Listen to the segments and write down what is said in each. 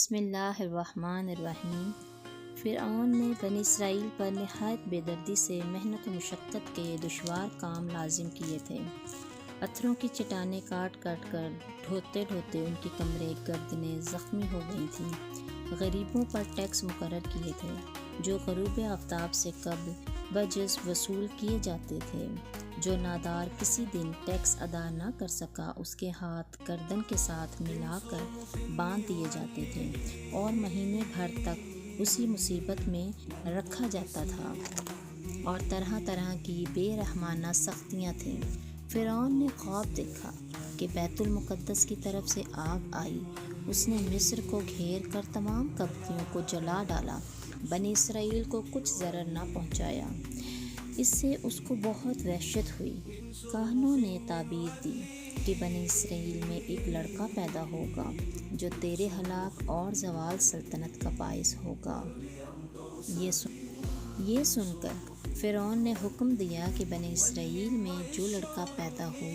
بسم اللہ الرحمن الرحیم۔ فرعون نے بنی اسرائیل پر نہایت بے دردی سے محنت و مشقت کے دشوار کام لازم کیے تھے۔ پتھروں کی چٹانیں کاٹ کاٹ کر ڈھوتے ڈھوتے ان کی کمریں گردنیں زخمی ہو گئی تھیں۔ غریبوں پر ٹیکس مقرر کیے تھے جو غروب آفتاب سے قبل بجز وصول کیے جاتے تھے۔ جو نادار کسی دن ٹیکس ادا نہ کر سکا اس کے ہاتھ گردن کے ساتھ ملا کر باندھ دیے جاتے تھے اور مہینے بھر تک اسی مصیبت میں رکھا جاتا تھا، اور طرح طرح کی بے رحمانہ سختیاں تھیں۔ فرعون نے خواب دیکھا کہ بیت المقدس کی طرف سے آگ آئی۔ اس نے مصر کو گھیر کر تمام قبطیوں کو جلا ڈالا، بنی اسرائیل کو کچھ ضرر نہ پہنچایا۔ اس سے اس کو بہت وحشت ہوئی۔ کاہنوں نے تعبیر دی کہ بنی اسرائیل میں ایک لڑکا پیدا ہوگا جو تیرے ہلاک اور زوال سلطنت کا باعث ہوگا۔ یہ سن کر فرعون نے حکم دیا کہ بنی اسرائیل میں جو لڑکا پیدا ہو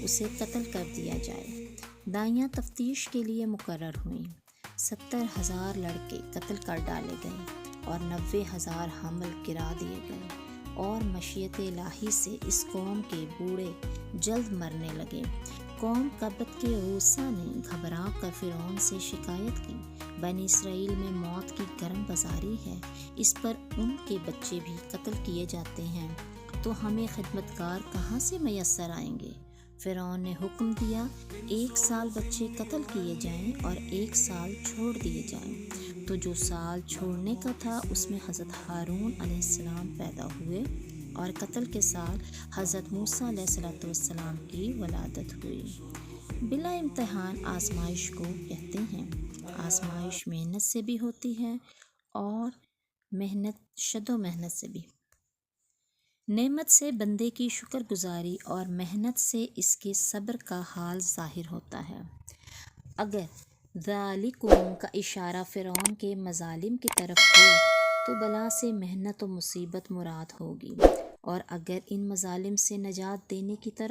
اسے قتل کر دیا جائے۔ دائیاں تفتیش کے لیے مقرر ہوئیں۔ 70,000 لڑکے قتل کر ڈالے گئے اور 90,000 حمل گرا دیے گئے، اور مشیت الہی سے اس قوم کے بوڑھے جلد مرنے لگے۔ قوم قبط کے روسا نے گھبرا کر فرعون سے شکایت کی، بنی اسرائیل میں موت کی گرم بازاری ہے، اس پر ان کے بچے بھی قتل کیے جاتے ہیں، تو ہمیں خدمتگار کہاں سے میسر آئیں گے؟ فرعون نے حکم دیا 1 سال بچے قتل کیے جائیں اور 1 سال چھوڑ دیے جائیں۔ تو جو سال چھوڑنے کا تھا اس میں حضرت ہارون علیہ السلام پیدا ہوئے، اور قتل کے سال حضرت موسیٰ علیہ السلام کی ولادت ہوئی۔ بلا امتحان آزمائش کو کہتے ہیں۔ آزمائش محنت سے بھی ہوتی ہے اور شد و محنت سے بھی۔ نعمت سے بندے کی شکر گزاری اور محنت سے اس کے صبر کا حال ظاہر ہوتا ہے۔ اگر ذالکم کا اشارہ فرعون کے مظالم کی طرف ہو تو بلا سے محنت و مصیبت مراد ہوگی، اور اگر ان مظالم سے نجات دینے کی طرف